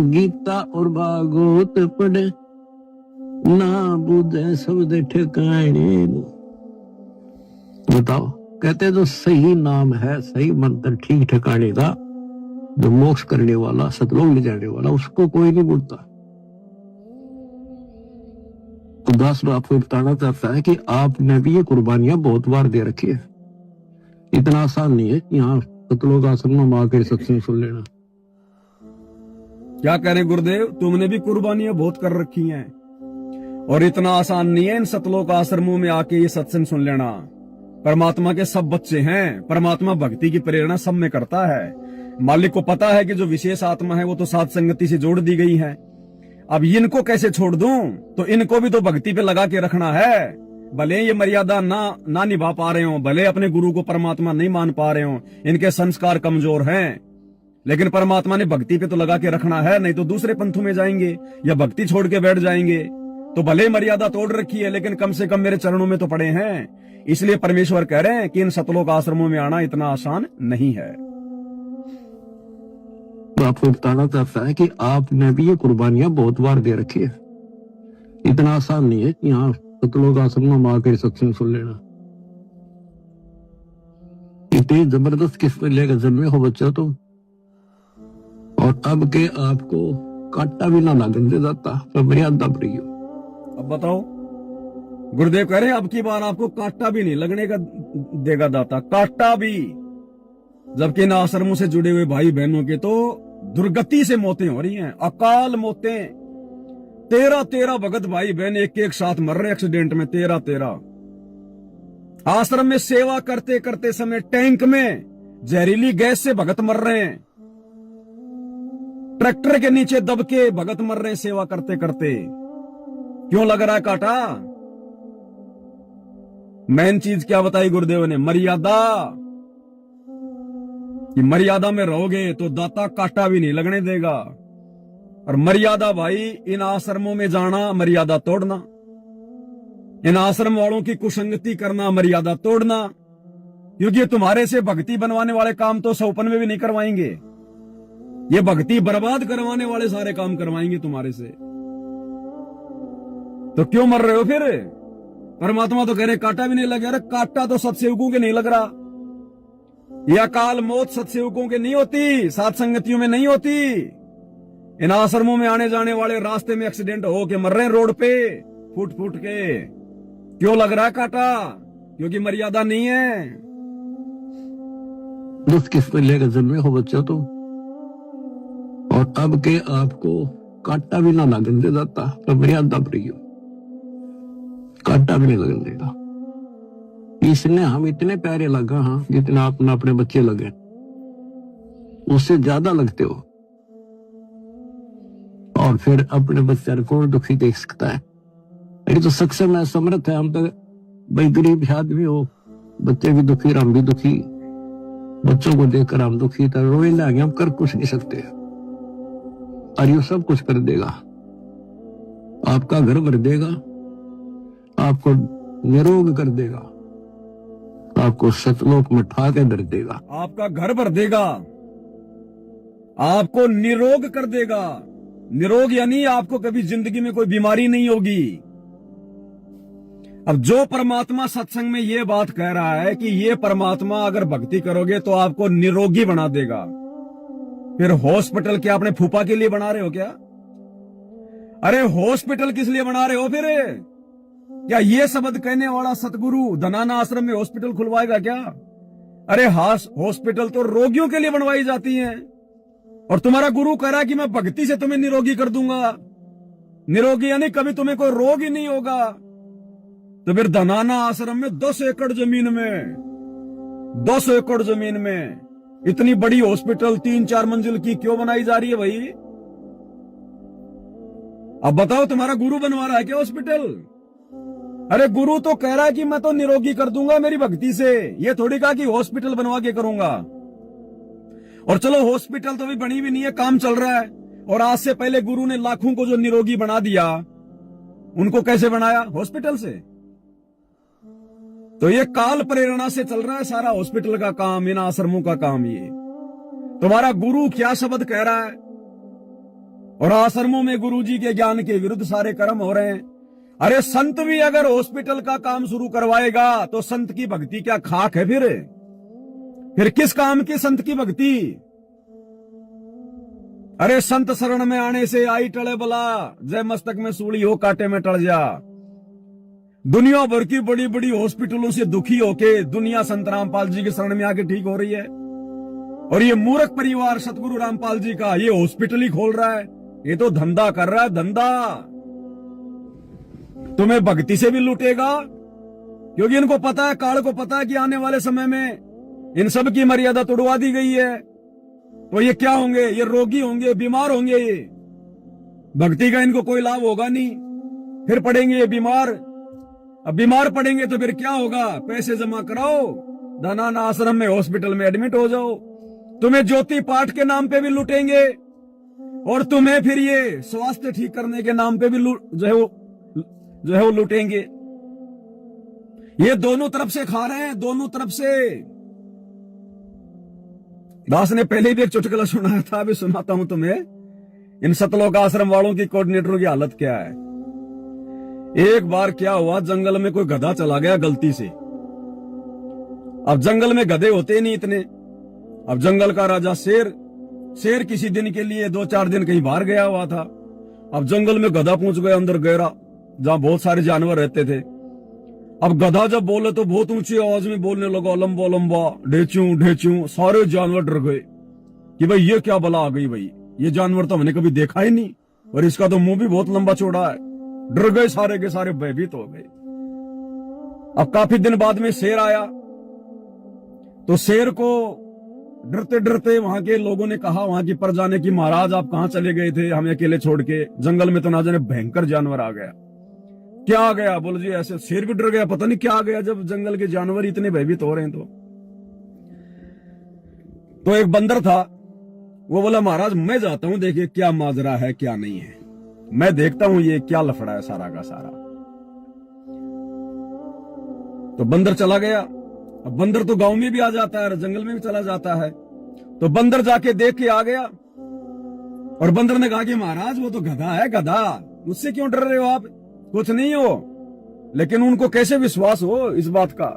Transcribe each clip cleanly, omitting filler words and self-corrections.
गीता और भागवत पढ़े ना बुझे शब्द ठिकाने। बताओ, कहते जो सही नाम है, सही मंत्र ठीक ठिकाने का, जो मोक्ष करने वाला, सतलोक ले जाने वाला, उसको कोई नहीं बोलता। तो दास आपको बताना चाहता है कि आपने भी ये कुर्बानियां बहुत बार दे रखी है। इतना आसान नहीं है कि यहाँ सतलोक आश्रम में आकर सत्संग सुन लेना। क्या करें गुरुदेव, तुमने भी कुर्बानियां बहुत कर रखी हैं और इतना आसान नहीं है इन सतलोक आश्रमों में आके ये सत्संग सुन लेना। परमात्मा के सब बच्चे हैं, परमात्मा भक्ति की प्रेरणा सब में करता है। मालिक को पता है कि जो विशेष आत्मा है वो तो साथ संगति से जोड़ दी गई है। अब इनको कैसे छोड़ दूं? तो इनको भी तो भक्ति पे लगा के रखना है। भले ये मर्यादा ना निभा पा रहे हो, भले अपने गुरु को परमात्मा नहीं मान पा रहे हो, इनके संस्कार कमजोर हैं, लेकिन परमात्मा ने भक्ति पे तो लगा के रखना है, नहीं तो दूसरे पंथों में जाएंगे या भक्ति छोड़ के बैठ जाएंगे। तो भले मर्यादा तोड़ रखी है, लेकिन कम से कम मेरे चरणों में तो पड़े हैं। इसलिए परमेश्वर कह रहे हैं कि इन सतलोक आश्रमों में आना इतना आसान नहीं है। तो आपको बताना चाहता है कि आपने भी ये कुर्बानियां बहुत बार दे रखी है। इतना आसान नहीं है कि यहाँ सतलोक आश्रम में आकर सत्संग सुन लेना। इतनी जबरदस्त किस्म लेकर जन्मे हो बच्चा तुम, और अब के आपको कांटा भी ना लगन दे जाता, तो मर्यादा रही हो। अब बताओ, गुरुदेव कह रहे हैं अब की बार आपको कांटा भी नहीं लगने का देगा दाता, कांटा भी। जबकि इन आश्रमों से जुड़े हुए भाई बहनों के तो दुर्गति से मौतें हो रही हैं, अकाल मौतें। 13 भगत भाई बहन एक साथ मर रहे एक्सीडेंट में, 13। आश्रम में सेवा करते करते समय टैंक में जहरीली गैस से भगत मर रहे हैं, ट्रैक्टर के नीचे दब के भगत मर रहे हैं सेवा करते करते। क्यों लग रहा है कांटा? मेन चीज क्या बताई गुरुदेव ने? मर्यादा। कि मर्यादा में रहोगे तो दाता कांटा भी नहीं लगने देगा। और मर्यादा भाई, इन आश्रमों में जाना मर्यादा तोड़ना, इन आश्रम वालों की कुसंगति करना मर्यादा तोड़ना, क्योंकि तुम्हारे से भक्ति बनवाने वाले काम तो सौपन में भी नहीं करवाएंगे, ये भक्ति बर्बाद करवाने वाले सारे काम करवाएंगे तुम्हारे से। तो क्यों मर रहे हो फिर? परमात्मा तो कह रहे कांटा भी नहीं लगे। अरे कांटा तो सत्सेवकों के नहीं लग रहा। यह अकाल मौत सत्सेवकों के नहीं होती, सात संगतियों में नहीं होती। इन आश्रमों में आने जाने वाले रास्ते में एक्सीडेंट हो के मर रहे हैं रोड पे, फुट फुट के। क्यों लग रहा है कांटा? क्योंकि मर्यादा नहीं है। दुख किस्म लेकर जन्मे हो बच्चा तुम, और अब के आपको कांटा भी ना लगन दे जाता, तो मर्यादा रही हो। कांटा भी नहीं लगन देगा। इसने हम इतने प्यारे लगा, हाँ, जितना अपना अपने बच्चे लगे, उससे ज्यादा लगते हो। और फिर अपने बच्चे को दुखी देख सकता है? ये तो सक्षम है, समर्थ है। हम तो भाई गरीब आदमी हो, बच्चे भी दुखी, हम भी दुखी, बच्चों को देखकर हम दुखी, तो रोए लगे, हम कर कुछ नहीं सकते। और ये सब कुछ कर देगा, आपका घर भर देगा, आपको निरोग कर देगा, आपको सतलोक में ठा के धर देगा, आपका घर भर देगा, आपको निरोग कर देगा। निरोग यानी आपको कभी जिंदगी में कोई बीमारी नहीं होगी। अब जो परमात्मा सत्संग में ये बात कह रहा है कि ये परमात्मा अगर भक्ति करोगे तो आपको निरोगी बना देगा, फिर हॉस्पिटल क्या अपने फूफा के लिए बना रहे हो क्या? अरे हॉस्पिटल किस लिए बना रहे हो फिर? क्या ये शब्द कहने वाला सतगुरु धनाना आश्रम में हॉस्पिटल खुलवाएगा क्या? अरे हॉस्पिटल तो रोगियों के लिए बनवाई जाती हैं, और तुम्हारा गुरु कह रहा है कि मैं भक्ति से तुम्हें निरोगी कर दूंगा। निरोगी यानी कभी तुम्हें कोई रोग ही नहीं होगा। तो फिर धनाना आश्रम में 10 एकड़ जमीन में, 10 एकड़ जमीन में इतनी बड़ी हॉस्पिटल 3-4 मंजिल की क्यों बनाई जा रही है भाई? अब बताओ, तुम्हारा गुरु बनवा रहा है क्या हॉस्पिटल? अरे गुरु तो कह रहा है कि मैं तो निरोगी कर दूंगा मेरी भक्ति से, ये थोड़ी कहा कि हॉस्पिटल बनवा के करूंगा। और चलो हॉस्पिटल तो अभी बनी भी नहीं है, काम चल रहा है। और आज से पहले गुरु ने लाखों को जो निरोगी बना दिया, उनको कैसे बनाया? हॉस्पिटल से। तो ये काल प्रेरणा से चल रहा है सारा हॉस्पिटल का काम, इन आश्रमों का काम। ये तुम्हारा गुरु क्या शब्द कह रहा है? और आश्रमों में गुरुजी के ज्ञान के विरुद्ध सारे कर्म हो रहे हैं। अरे संत भी अगर हॉस्पिटल का काम शुरू करवाएगा तो संत की भक्ति क्या खाक है? फिर किस काम की संत की भक्ति? अरे संत शरण में आने से आई टले बला, जय मस्तक में सूली हो कांटे में टल जा। दुनिया भर की बड़ी बड़ी हॉस्पिटलों से दुखी होके दुनिया संत रामपाल जी के शरण में आके ठीक हो रही है, और ये मूर्ख परिवार सतगुरु रामपाल जी का ये हॉस्पिटल ही खोल रहा है। ये तो धंधा कर रहा है, धंधा। तुम्हें भक्ति से भी लूटेगा, क्योंकि इनको पता है, काल को पता है कि आने वाले समय में इन सब की मर्यादा तोड़वा दी गई है। तो ये क्या होंगे? ये रोगी होंगे, बीमार होंगे। ये भक्ति का इनको कोई लाभ होगा नहीं, फिर पड़ेंगे ये बीमार। अब बीमार पड़ेंगे तो फिर क्या होगा? पैसे जमा कराओ, धनाना आश्रम में हॉस्पिटल में एडमिट हो जाओ। तुम्हें ज्योति पाठ के नाम पे भी लूटेंगे, और तुम्हें फिर ये स्वास्थ्य ठीक करने के नाम पे भी जो है वो लूटेंगे। ये दोनों तरफ से खा रहे हैं, दोनों तरफ से। दास ने पहले भी एक चुटकुला सुनाया था, अभी सुनाता हूं तुम्हें। इन सतलोक आश्रम वालों की कोऑर्डिनेटरों की हालत क्या है। एक बार क्या हुआ, जंगल में कोई गधा चला गया गलती से। अब जंगल में गधे होते नहीं इतने। अब जंगल का राजा शेर किसी दिन के लिए 2-4 दिन कहीं बाहर गया हुआ था। अब जंगल में गधा पहुंच गया अंदर गहरा, जहां बहुत सारे जानवर रहते थे। अब गधा जब बोले तो बहुत ऊंची आवाज में बोलने लगा, लंबा लंबा, ढेचू ढेचू। सारे जानवर डर गए कि भाई ये क्या बला आ गई, भाई ये जानवर तो हमने कभी देखा ही नहीं, और इसका तो मुंह भी बहुत लंबा चौड़ा है। डर गए सारे के सारे, भयभीत हो गए। अब काफी दिन बाद में शेर आया, तो शेर को डरते डरते वहां के लोगों ने कहा, वहां की प्रजा ने, कि महाराज आप कहां चले गए थे हमें अकेले छोड़ के? जंगल में तो ना जाने भयंकर जानवर आ गया। क्या आ गया? बोले जी ऐसे। शेर भी डर गया, पता नहीं क्या आ गया, जब जंगल के जानवर इतने भयभीत हो रहे हैं। तो एक बंदर था, वो बोला महाराज मैं जाता हूं, देखिए क्या माजरा है क्या नहीं है, मैं देखता हूं ये क्या लफड़ा है सारा का सारा। तो बंदर चला गया। अब बंदर तो गांव में भी आ जाता है, जंगल में भी चला जाता है। तो बंदर जाके देख के आ गया, और बंदर ने कहा कि महाराज वो तो गधा है, गधा, उससे क्यों डर रहे हो आप? कुछ नहीं हो। लेकिन उनको कैसे विश्वास हो इस बात का?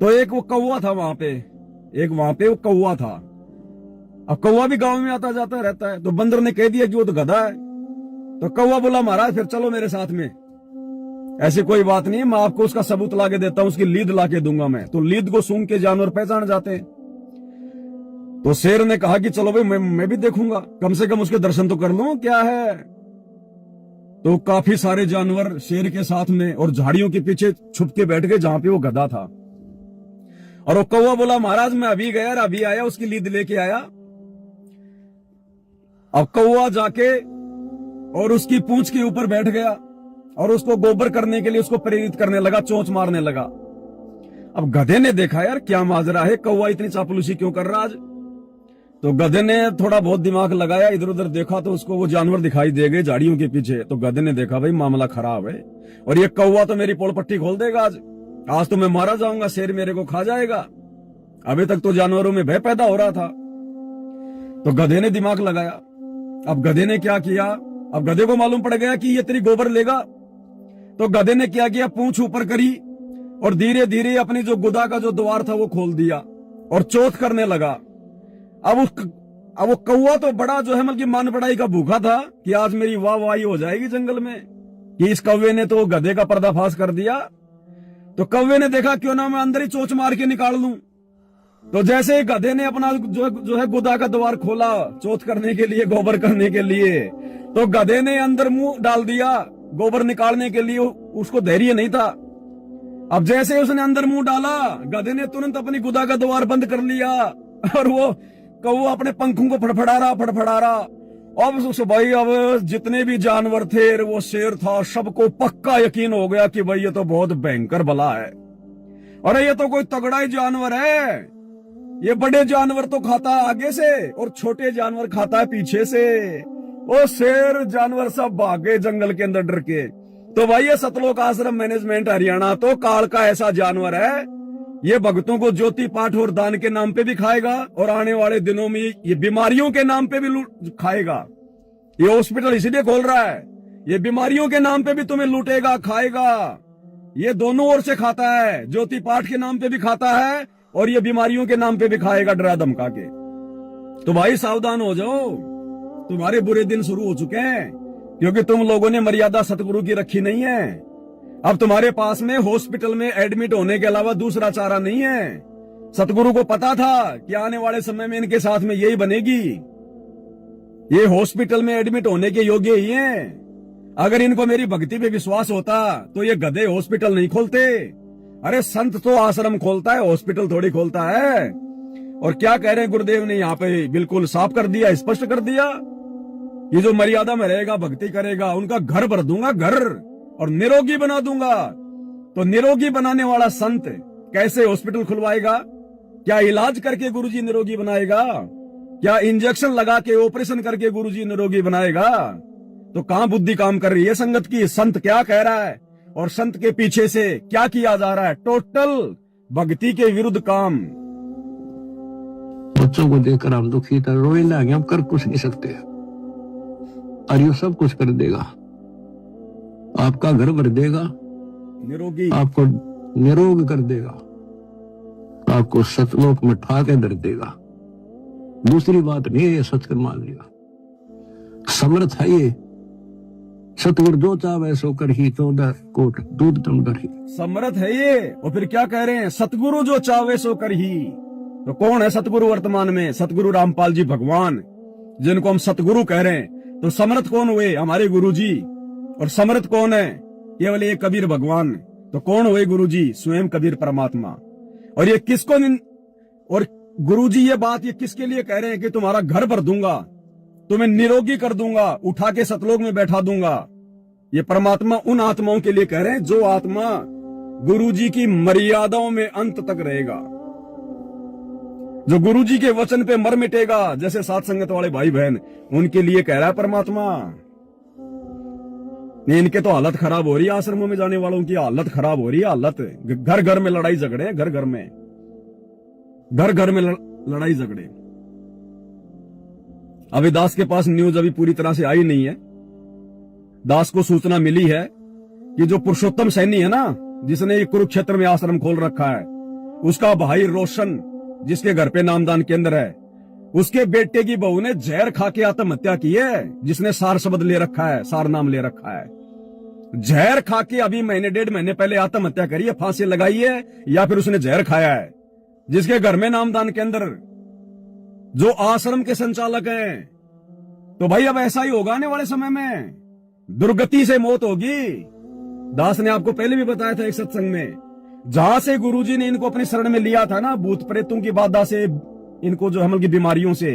तो एक वो कौवा था वहां पे वो कौवा था। अब कौवा भी गांव में आता जाता रहता है। तो बंदर ने कह दिया कि वो तो गधा है। तो कौवा बोला महाराज फिर चलो मेरे साथ में, ऐसी कोई बात नहीं है, मैं आपको उसका सबूत लाके देता हूं, उसकी लीद लाके दूंगा मैं। तो लीद को सूंघ के जानवर पहचान जाते हैं। तो शेर ने कहा कि चलो भाई मैं भी देखूंगा, कम से कम उसके दर्शन तो कर लूं क्या है। तो काफी सारे जानवर शेर के साथ में और झाड़ियों के पीछे छुप के बैठ गए जहां पे वो गधा था। और वो कौवा बोला महाराज मैं अभी गया और अभी आया, उसकी लीद लेके आया। अब कौवा जाके और उसकी पूंछ के ऊपर बैठ गया और उसको गोबर करने के लिए उसको प्रेरित करने लगा, चोंच मारने लगा। अब गधे ने देखा यार क्या माजरा है, कौवा इतनी चापलूसी क्यों कर रहा आज। तो गधे ने थोड़ा बहुत दिमाग लगाया, इधर उधर देखा तो उसको वो जानवर दिखाई दे गए झाड़ियों के पीछे। तो गधे ने देखा भाई मामला खराब है, और ये कौवा तो मेरी पोल पट्टी खोल देगा आज तो मैं मारा जाऊंगा, शेर मेरे को खा जाएगा। अभी तक तो जानवरों में भय पैदा हो रहा था। तो गधे ने दिमाग लगाया। अब गधे ने क्या किया, अब गधे को मालूम पड़ गया कि ये तेरी गोबर लेगा। तो गधे ने क्या किया, पूंछ ऊपर करी और धीरे धीरे अपनी जो गुदा का जो द्वार था वो खोल दिया और चौथ करने लगा। अब वो कौवा तो बड़ा जो है मतलब मान पड़ाई का भूखा था कि आज मेरी वाहवाही हो जाएगी जंगल में, कि इस कौवे ने तो गधे का पर्दाफाश कर दिया। तो कौवे ने देखा क्यों ना मैं अंदर ही चोंच मार के निकाल लूं। तो जैसे ही गधे ने अपना जो है गुदा का द्वार खोला चौथ करने के लिए, गोबर करने के लिए, तो गधे ने अंदर मुंह डाल दिया गोबर निकालने के लिए। उसको धैर्य नहीं था। अब जैसे उसने अंदर मुंह डाला, गधे ने तुरंत अपनी गुदा का द्वार बंद कर लिया और वो कौवा अपने पंखों को फड़फड़ा रहा। अब भाई अब जितने भी जानवर थे, वो शेर था, सबको पक्का यकीन हो गया कि भाई ये तो बहुत भयंकर बला है। अरे ये तो कोई तगड़ा ही जानवर है, ये बड़े जानवर तो खाता है आगे से और छोटे जानवर खाता है पीछे से। वो शेर जानवर सब भागे जंगल के अंदर डर के। तो भाई ये सतलोक आश्रम मैनेजमेंट हरियाणा तो काल का ऐसा जानवर है, ये भक्तों को ज्योति पाठ और दान के नाम पे भी खाएगा और आने वाले दिनों में ये बीमारियों के नाम पे भी खाएगा। ये हॉस्पिटल इसीलिए खोल रहा है, ये बीमारियों के नाम पे भी तुम्हें लूटेगा, खाएगा। ये दोनों ओर से खाता है, ज्योति पाठ के नाम पे भी खाता है और ये बीमारियों के नाम पे भी खाएगा डरा धमका के। तो भाई सावधान हो जाओ, तुम्हारे बुरे दिन शुरू हो चुके हैं, क्योंकि तुम लोगों ने मर्यादा सतगुरु की रखी नहीं है। अब तुम्हारे पास में हॉस्पिटल में एडमिट होने के अलावा दूसरा चारा नहीं है। सतगुरु को पता था कि आने वाले समय में इनके साथ में यही बनेगी, ये हॉस्पिटल में एडमिट होने के योग्य ही हैं। अगर इनको मेरी भक्ति पे विश्वास होता तो ये गधे हॉस्पिटल नहीं खोलते। अरे संत तो आश्रम खोलता है, हॉस्पिटल थोड़ी खोलता है। और क्या कह रहे हैं गुरुदेव ने यहाँ पे बिल्कुल साफ कर दिया, स्पष्ट कर दिया, ये जो मर्यादा में रहेगा, भक्ति करेगा, उनका घर भर दूंगा, घर, और निरोगी बना दूंगा। तो निरोगी बनाने वाला संत कैसे हॉस्पिटल खुलवाएगा? क्या इलाज करके गुरुजी निरोगी बनाएगा? क्या इंजेक्शन लगा के ऑपरेशन करके गुरुजी निरोगी बनाएगा? तो कहां बुद्धि काम कर रही है संगत की? संत क्या कह रहा है और संत के पीछे से क्या किया जा रहा है? टोटल भक्ति के विरुद्ध काम। बच्चों को देखकर हम दुखी था, रोए लगे, हम कर कुछ नहीं सकते, और ये सब कुछ कर देगा। आपका घर भर देगा, निरोगी, आपको निरोग कर देगा, आपको सतलोक में ठा के धर देगा। दूसरी बात नहीं है, ये सचकर मान लिया। समर्थ है ये, सतगुरु जो चाहे सो कर ही, 14 कोट दूध तुम डर ही। समर्थ है ये। और फिर क्या कह रहे हैं? सतगुरु जो चाहे सो कर ही। तो कौन है सतगुरु वर्तमान में? सतगुरु रामपाल जी भगवान, जिनको हम सतगुरु कह रहे हैं। तो समर्थ कौन हुए? हमारे गुरु जी। और समर्थ कौन है? केवल ये कबीर भगवान। तो कौन हुए गुरु जी? स्वयं कबीर परमात्मा। और ये किसको और गुरु जी ये बात ये किसके लिए कह रहे हैं कि तुम्हारा घर भर दूंगा, तुम्हें निरोगी कर दूंगा, उठा के सतलोक में बैठा दूंगा। ये परमात्मा उन आत्माओं के लिए कह रहे हैं जो आत्मा गुरु जी की मर्यादाओं में अंत तक रहेगा, जो गुरु जी के वचन पे मर मिटेगा, जैसे सात संगत वाले भाई बहन, उनके लिए कह रहा है परमात्मा। नहीं, इनके तो हालत खराब हो रही है, आश्रमों में जाने वालों की हालत खराब हो रही है। हालत, घर घर में लड़ाई झगड़े, घर घर में लड़ाई झगड़े। अभी दास के पास न्यूज अभी पूरी तरह से आई नहीं है। दास को सूचना मिली है कि जो पुरुषोत्तम सैनी है ना, जिसने ये कुरुक्षेत्र में आश्रम खोल रखा है, उसका भाई रोशन, जिसके घर पे नामदान केंद्र है, उसके बेटे की बहू ने जहर खा के आत्महत्या की है, जिसने सार शब्द ले रखा है, सार नाम ले रखा है। जहर खा के अभी महीने 1.5 महीने पहले आत्महत्या करी है, फांसी लगाई है, या फिर उसने जहर खाया है। जिसके घर में नामदान केंद्र, जो आश्रम के संचालक हैं। तो भाई अब ऐसा ही होगा आने वाले समय में, दुर्गति से मौत होगी। दास ने आपको पहले भी बताया था एक सत्संग में, जहां से गुरुजी ने इनको अपनी शरण में लिया था ना, भूत प्रेतों की बाधा से, इनको जो हमल की बीमारियों से,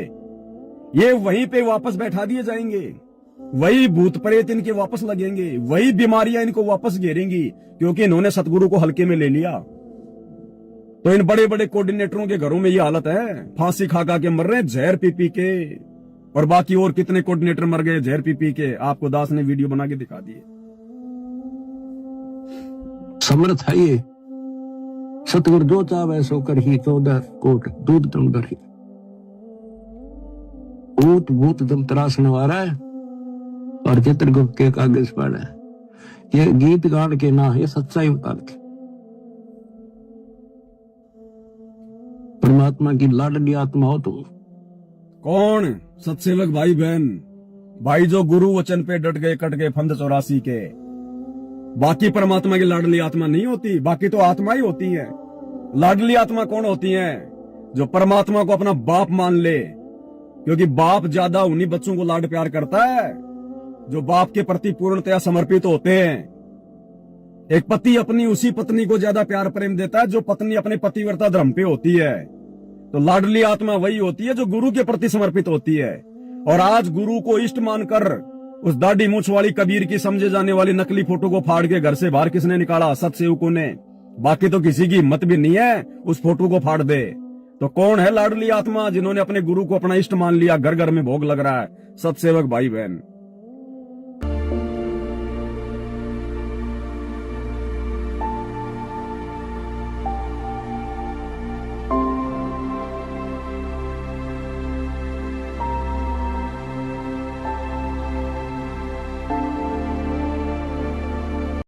ये वहीं पे वापस बैठा दिए जाएंगे। वही भूत प्रेत इनके वापस लगेंगे, वही बीमारियां इनको वापस घेरेंगी, क्योंकि इन्होंने सतगुरु को हल्के में ले लिया। तो इन बड़े बड़े कोऑर्डिनेटरों के घरों में ये हालत है, फांसी खा खा के मर रहे हैं, जहर पी पी के। और बाकी और कितने कोऑर्डिनेटर मर गए जहर पी पी के, आपको दास ने वीडियो बना के दिखा दिए। समर्थ है ये, सतगुरु जो चाहे सो कर ही, 14 कोट दूध तुम डर ही। भूत भूत तुम त्रासने वाला है, और चित्रगुप्त के कागज पर है। ये गीत गान के ना, ये सच्चाई बता के। परमात्मा की लाडली आत्मा हो तुम। कौन? सत्सेवक भाई बहन, भाई जो गुरु वचन पे डट गए, कट गए फंद 84 के। बाकी परमात्मा की लाडली आत्मा नहीं होती, बाकी तो आत्मा ही होती है। लाडली आत्मा कौन होती है? जो परमात्मा को अपना बाप मान ले, क्योंकि बाप ज्यादा उन्हीं बच्चों को लाड प्यार करता है जो बाप के प्रति पूर्णतया समर्पित होते हैं। एक पति अपनी उसी पत्नी को ज्यादा प्यार प्रेम देता है जो पत्नी अपने पतिव्रता धर्म पे होती है। तो लाडली आत्मा वही होती है जो गुरु के प्रति समर्पित होती है। और आज गुरु को इष्ट मानकर उस दाढ़ी मूछ वाली कबीर की समझे जाने वाली नकली फोटो को फाड़ के घर से बाहर किसने निकाला? सतसेवकों ने। बाकी तो किसी की हिम्मत भी नहीं है उस फोटो को फाड़ दे। तो कौन है लाडली आत्मा जिन्होंने अपने गुरु को अपना इष्ट मान लिया? घर घर में भोग लग रहा है। सतसेवक भाई बहन,